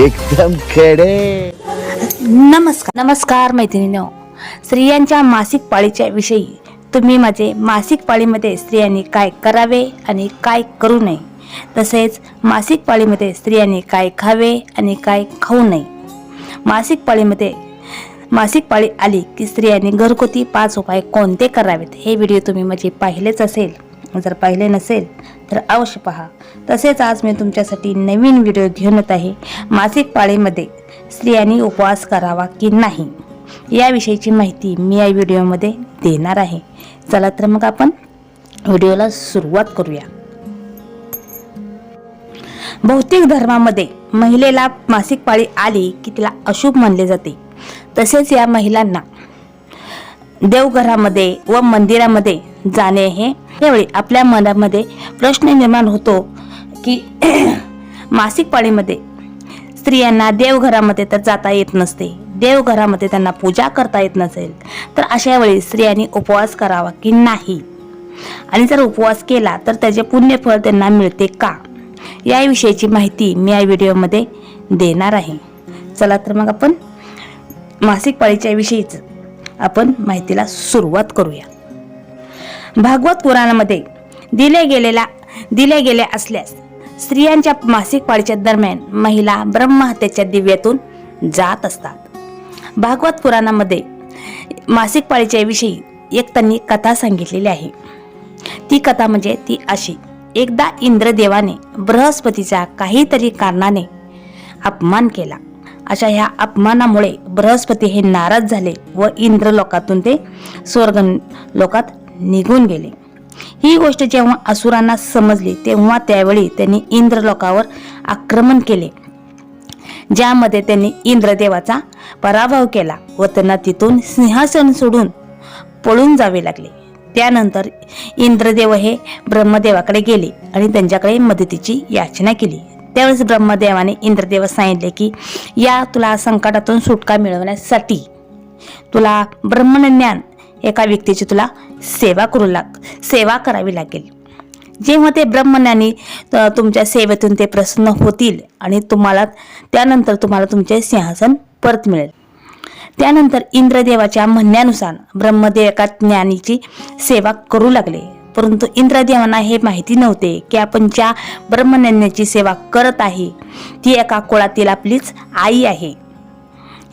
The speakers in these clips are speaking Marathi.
एकदम खडे. नमस्कार मैत्रिणींनो. स्त्रियांच्या मासिक पाळीच्या विषयी तुम्ही माझे मासिक पाळीमध्ये स्त्रियांनी काय करावे आणि काय करू नये, तसेच मासिक पाळीमध्ये स्त्रियांनी काय खावे आणि काय खाऊ नये, मासिक पाळी आली की स्त्रियांनी घरगुती 5 उपाय कोणते करावेत, हे व्हिडिओ तुम्ही माझे पाहिलेच असेल. जर पाहिले नसेल तर अवश्य पहा. तसेच आज मी तुमच्यासाठी नवीन व्हिडिओ घेऊन येत आहे. मासिक पाळीमध्ये स्त्रियांनी उपवास करावा की नाही याविषयीची माहिती मी या व्हिडिओमध्ये देणार आहे. चला तर मग आपण व्हिडिओला सुरुवात करूया. बहुतेक धर्मामध्ये महिलेला मासिक पाळी आली की तिला अशुभ मानले जाते. तसेच या महिलांना देवघरामध्ये व मंदिरामध्ये जाणे हे त्यावेळी आपल्या मनामध्ये प्रश्न निर्माण होतो की मासिक पाळीमध्ये स्त्रियांना देवघरामध्ये तर जाता येत नसते, देवघरामध्ये त्यांना पूजा करता येत नसेल, तर अशा वेळी स्त्रियांनी उपवास करावा की नाही, आणि जर उपवास केला तर त्याचे पुण्यफळ त्यांना मिळते का, याविषयीची माहिती मी या व्हिडिओमध्ये देणार आहे. चला तर मग आपण मासिक पाळीच्या विषयीच आपण माहितीला सुरुवात करूया. भागवत पुराणामध्ये दिले गेले असल्यास स्त्रियांच्या मासिक पाळीच्या दरम्यान महिला ब्रह्महत्येच्या दिव्यातून जात असतात. भागवत पुराणामध्ये मासिक पाळीच्या विषयी एक त्यांनी कथा सांगितलेली आहे. ती कथा म्हणजे ती अशी: एकदा इंद्रदेवाने बृहस्पतीचा काहीतरी कारणाने अपमान केला. अशा ह्या अपमानामुळे बृहस्पती हे नाराज झाले व इंद्रलोकातून ते स्वर्ग लोकात निघून गेले. ही गोष्ट जेव्हा असुरांना समजली तेव्हा त्यावेळी त्यांनी इंद्रलोकावर आक्रमण केले, ज्यामध्ये त्यांनी इंद्रदेवाचा पराभव केला व त्यांना तिथून सिंहासन सोडून पळून जावे लागले. त्यानंतर इंद्रदेव हे ब्रह्मदेवाकडे गेले आणि त्यांच्याकडे मदतीची याचना केली. त्यावेळेस ब्रह्मदेवाने इंद्रदेवास सांगितले की या तुला संकटातून सुटका मिळवण्यासाठी तुला ब्रह्मज्ञान एका व्यक्तीची तुला सेवा करावी लागेल. जेव्हा ते ब्रह्मज्ञानी तुमच्या सेवेतून ते प्रसन्न होतील आणि त्यानंतर तुम्हाला तुमचे सिंहासन परत मिळेल. त्यानंतर इंद्रदेवाच्या म्हणण्यानुसार ब्रह्मदेव एका ज्ञानीची सेवा करू लागले. परंतु इंद्रदेवांना हे माहिती नव्हते की आपण ज्या ब्रह्मज्ञानाची सेवा करत आहे ती एका कुळातील आपलीच आई आहे,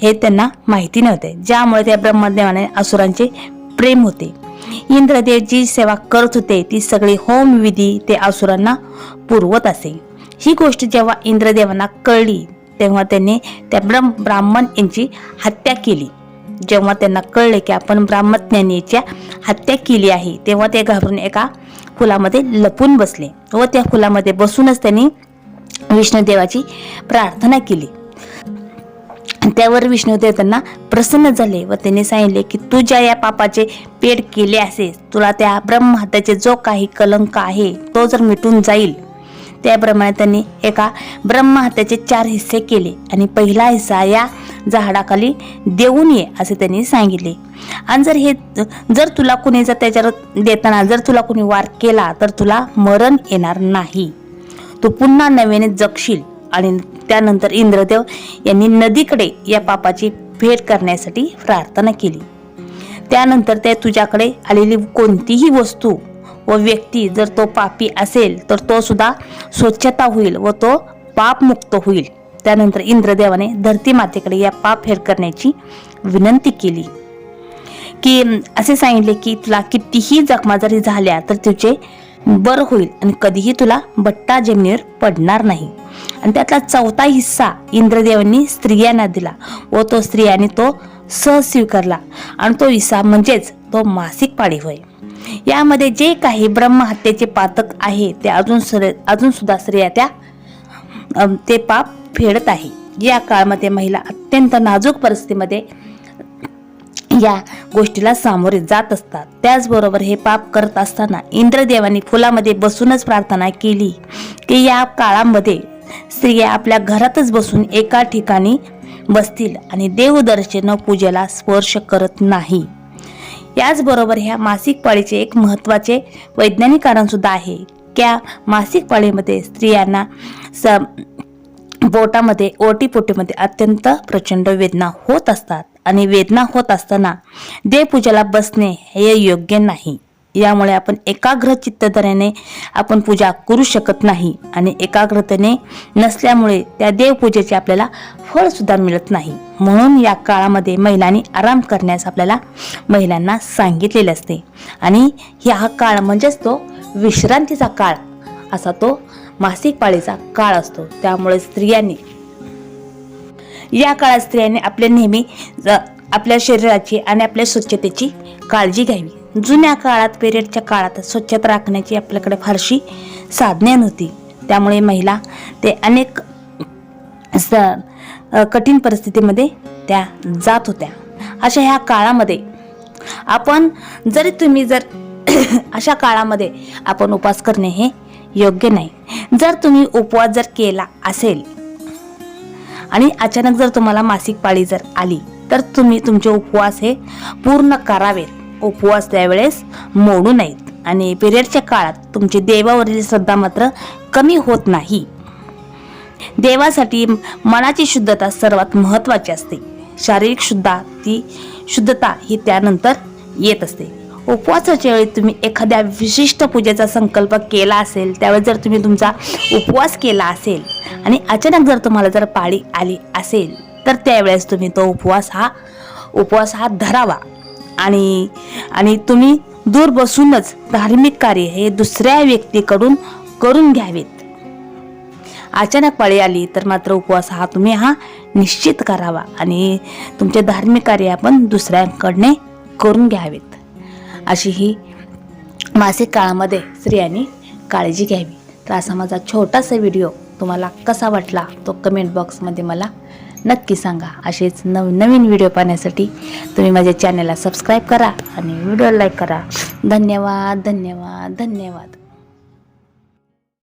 हे त्यांना माहिती नव्हते. ज्यामुळे त्या ब्रह्मदेवाने असुरांचे प्रेम होते. इंद्रदेव जी सेवा करत होते ती सगळी होम विधी ते असुरांना पुरवत असे. ही गोष्ट जेव्हा इंद्रदेवांना कळली तेव्हा त्यांनी त्या ब्राह्मण यांची हत्या केली. जेव्हा त्यांना कळले की आपण ब्रह्मज्ञानीच्या हत्या केली आहे तेव्हा ते घाबरून एका फुलामध्ये लपून बसले व त्या फुलामध्ये बसूनच त्यांनी विष्णुदेवाची प्रार्थना केली. त्यावर विष्णुदेव त्यांना प्रसन्न झाले व त्यांनी सांगितले की तू ज्या या पापाचे पेट केले असेल, तुला त्या ब्रह्महत्याचे जो काही कलंक आहे तो जर मिटून जाईल. त्याप्रमाणे त्यांनी एका ब्रह्महत्याचे 4 हिस्से केले आणि पहिला हिस्सा या झाडाखाली देऊन ये असे त्यांनी सांगितले. आणि जर तुला कुणी त्याच्यावर देताना जर तुला कुणी वार केला तर तुला मरण येणार नाही, तू पुन्हा नव्याने जगशील. आणि त्यानंतर इंद्रदेव यांनी नदीकडे या पापाची भेट करण्यासाठी प्रार्थना केली. त्यानंतर ते तुझ्याकडे आलेली कोणतीही वस्तू व व्यक्ती जर तो पापी असेल तर तो सुद्धा स्वच्छता होईल व तो पापमुक्त होईल. त्यानंतर इंद्रदेवाने धरती मातेकडे या पाप फेर करण्याची विनंती केली की असे सांगितले की तुला कितीही जखमा जरी झाल्या तर तुझे बरं होईल आणि कधीही तुला बट्टा जमिनीवर पडणार नाही. आणि त्यातला 4था हिस्सा इंद्रदेवांनी स्त्रियांना दिला व तो स्त्रियांनी तो स्वीकारला आणि तो हिस्सा म्हणजेच तो मासिक पाळी होय. यामध्ये जे काही ब्रह्महत्येचे पातक आहे ते अजून सुद्धा स्त्रिया ते पाप फेडत आहे. या काळामध्ये महिला अत्यंत नाजूक परिस्थितीमध्ये या गोष्टीला सामोरे जात असतात. त्याचबरोबर हे पाप करत असताना इंद्रदेवांनी फुलामध्ये बसूनच प्रार्थना केली की या काळामध्ये स्त्रिया आपल्या घरातच बसून एका ठिकाणी बसतील आणि देवदर्शन पूजेला स्पर्श करत नाही. याचबरोबर ह्या मासिक पाळीचे एक महत्त्वाचे वैज्ञानिक कारण सुद्धा आहे. त्या मासिक पाळीमध्ये स्त्रियांना पोटामध्ये ओटीपोटीमध्ये अत्यंत प्रचंड वेदना होत असतात आणि वेदना होत असताना देवपूजेला बसणे हे योग्य नाही. यामुळे आपण एकाग्र चित्तधरेने आपण पूजा करू शकत नाही आणि एकाग्रतेने नसल्यामुळे त्या देवपूजेचे आपल्याला फळ सुद्धा मिळत नाही. म्हणून या काळामध्ये महिलांनी आराम करण्यास आपल्याला महिलांना सांगितलेले असते आणि हा काळ म्हणजेच तो विश्रांतीचा काळ असा तो मासिक पाळीचा काळ असतो. त्यामुळे स्त्रियांनी या काळात स्त्रियांनी आपल्या नेहमी आपल्या शरीराची आणि आपल्या स्वच्छतेची काळजी घ्यावी. जुन्या काळात पिरियडच्या काळात स्वच्छता राखण्याची आपल्याकडे फारशी साधने नव्हती. त्यामुळे महिला ते अनेक कठीण परिस्थितीमध्ये त्या जात होत्या. अशा ह्या काळामध्ये आपण तुम्ही अशा काळामध्ये आपण उपवास करणे हे योग्य नाही. जर तुम्ही उपवास जर केला असेल आणि अचानक जर तुम्हाला मासिक पाळी जर आली तर तुम्ही तुमचे उपवास हे पूर्ण करावेत. उपवास त्यावेळेस मोडू नयेत आणि पिरियडच्या काळात तुमची देवावरील श्रद्धा मात्र कमी होत नाही. देवासाठी मनाची शुद्धता सर्वात महत्त्वाची असते. शारीरिक शुद्धता ही त्यानंतर येत असते. उपवासाच्या वेळी तुम्ही एखाद्या विशिष्ट पूजेचा संकल्प केला असेल, त्यावेळेस जर तुम्ही तुमचा उपवास केला असेल आणि अचानक जर तुम्हाला जर पाळी आली असेल तर त्यावेळेस तुम्ही तो उपवास हा धरावा आणि तुम्ही दूर बसूनच धार्मिक कार्य हे दुसऱ्या व्यक्तीकडून करून घ्यावेत. अचानक पाळी आली तर मात्र उपवास तुम्ही निश्चित करावा आणि तुमचे धार्मिक कार्य आपण दुसऱ्यांकडने करून घ्यावेत. अशी ही मासिक काळामध्ये स्त्रियांनी काळजी घ्यावी. तर असा माझा छोटासा व्हिडिओ तुम्हाला कसा वाटला तो कमेंट बॉक्समध्ये मला नक्की सांगा. असेच नवीन व्हिडिओ पाहण्यासाठी तुम्ही माझ्या चॅनलला सबस्क्राईब करा आणि व्हिडिओ लाईक करा. धन्यवाद धन्यवाद धन्यवाद.